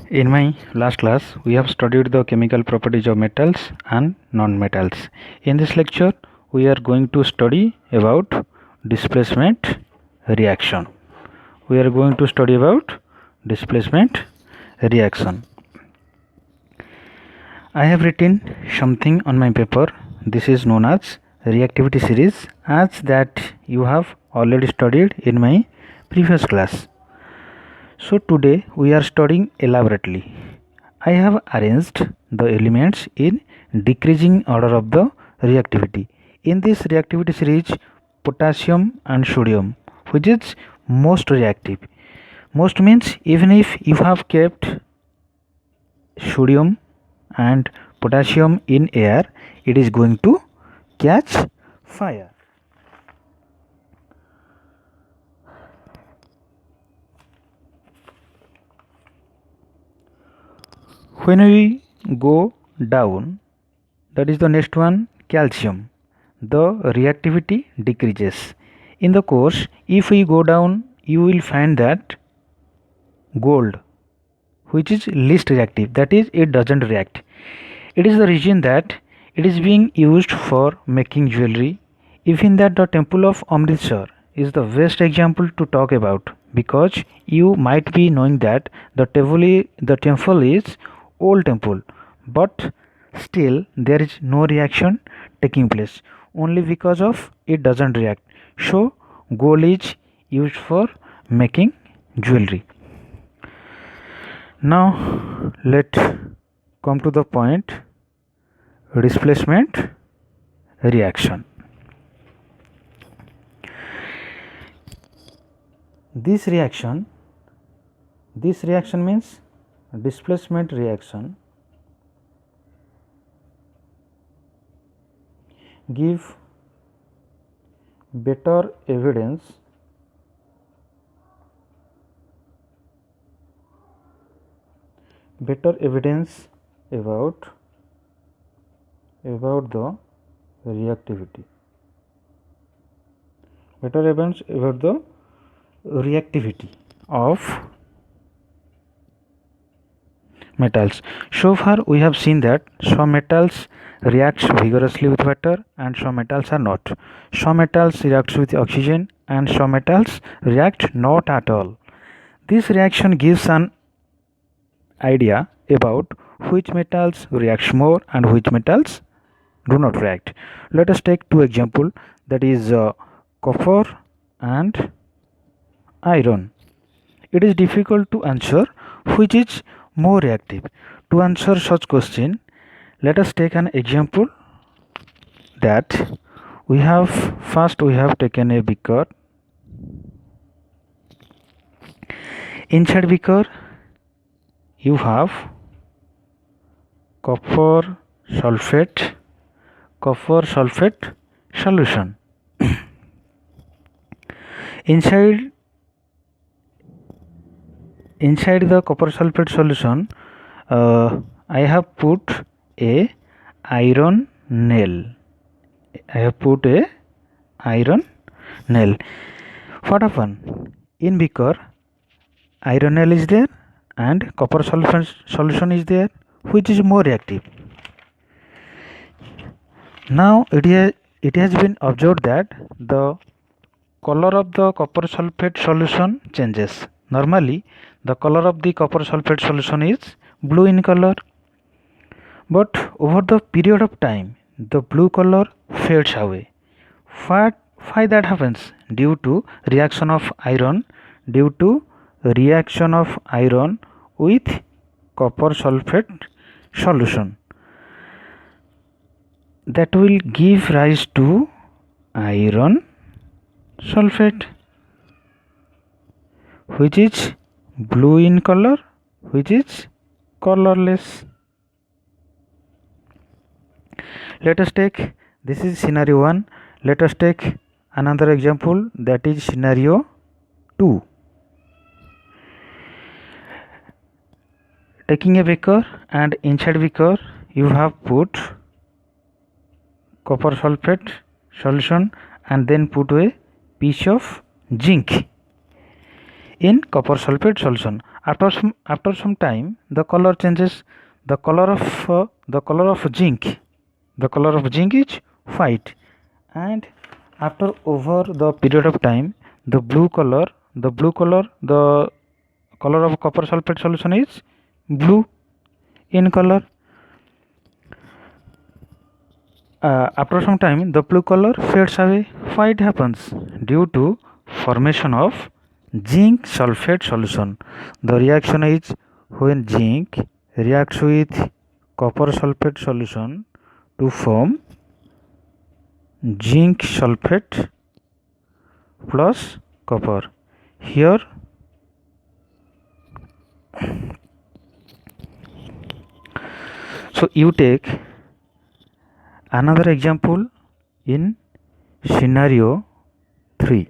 In my last class, we have studied the chemical properties of metals and non-metals. In this lecture, we are going to study about displacement reaction. We are going to study about displacement reaction. I have written something on my paper. This is known as reactivity series, as that you have already studied in my previous class. So today we are studying elaborately. I have arranged the elements in decreasing order of the reactivity. In this reactivity series, potassium and sodium, which is most reactive. Most means even if you have kept sodium and potassium in air, it is going to catch fire. When we go down, that is the next one, calcium, the reactivity decreases. In the course, if we go down, you will find that gold, which is least reactive, that is it doesn't react. It is the reason that it is being used for making jewelry. Even that the temple of Amritsar is the best example to talk about, because you might be knowing that the temple is old temple, but still there is no reaction taking place only because of it doesn't react. So gold is used for making jewelry. Now let's come to the point, displacement reaction. This reaction means displacement reaction give better evidence about the reactivity. Better evidence about the reactivity of metals. So far we have seen that some metals react vigorously with water and some metals are not. Some metals react with oxygen and some metals react not at all. This reaction gives an idea about which metals react more and which metals do not react. Let us take two examples, that is copper and iron. It is difficult to answer which is more reactive. To answer such question, let us take an example that we have taken a beaker. Inside beaker you have copper sulfate solution. Inside the copper sulfate solution, I have put a iron nail. What happened? In beaker, iron nail is there and copper sulfate solution is there. Which is more reactive? Now it has been observed that the color of the copper sulfate solution changes. Normally the color of the copper sulfate solution is blue in color, but over the period of time the blue color fades away. Why that happens? Due to reaction of iron with copper sulfate solution, that will give rise to iron sulfate, which is blue in color, which is colorless. Let us take, this is scenario 1. Let us take another example, that is scenario 2. Taking a beaker and inside beaker you have put copper sulfate solution and then put a piece of zinc in copper sulfate solution. After some time the color changes. The color of zinc, the color of zinc is white, and after over the period of time the color of copper sulfate solution is blue in color. After some time the blue color fades away. Why it happens? Due to formation of zinc sulfate solution. The reaction is when zinc reacts with copper sulfate solution to form zinc sulfate plus copper. Here so you take another example in scenario 3.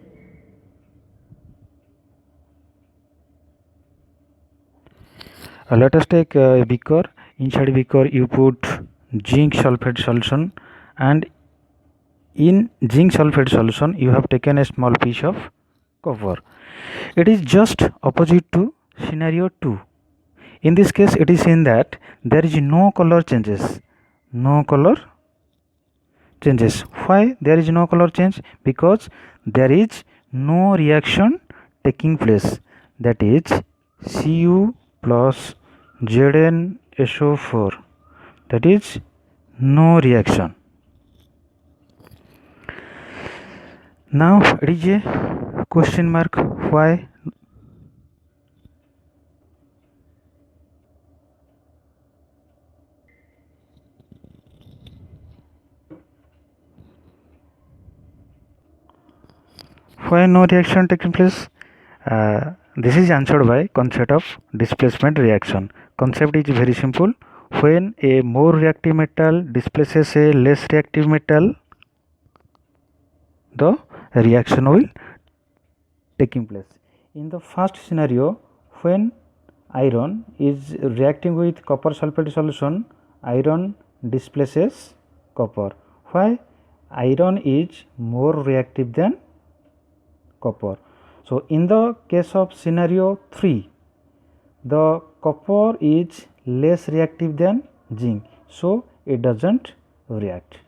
Let us take a beaker. Inside beaker you put zinc sulfate solution, and in zinc sulfate solution you have taken a small piece of copper. It is just opposite to scenario 2. In this case it is seen that there is no color changes. No color changes. Why there is no color change? Because there is no reaction taking place. That is Cu plus ZnSO4. That is no reaction. Now it is a question mark. Why? Why no reaction taking place? This is answered by concept of displacement reaction. Concept is very simple. When a more reactive metal displaces a less reactive metal, the reaction will taking place. In the first scenario, when iron is reacting with copper sulfate solution, iron displaces copper. Why? Iron is more reactive than copper. So in the case of scenario 3, the copper is less reactive than zinc, so it doesn't react.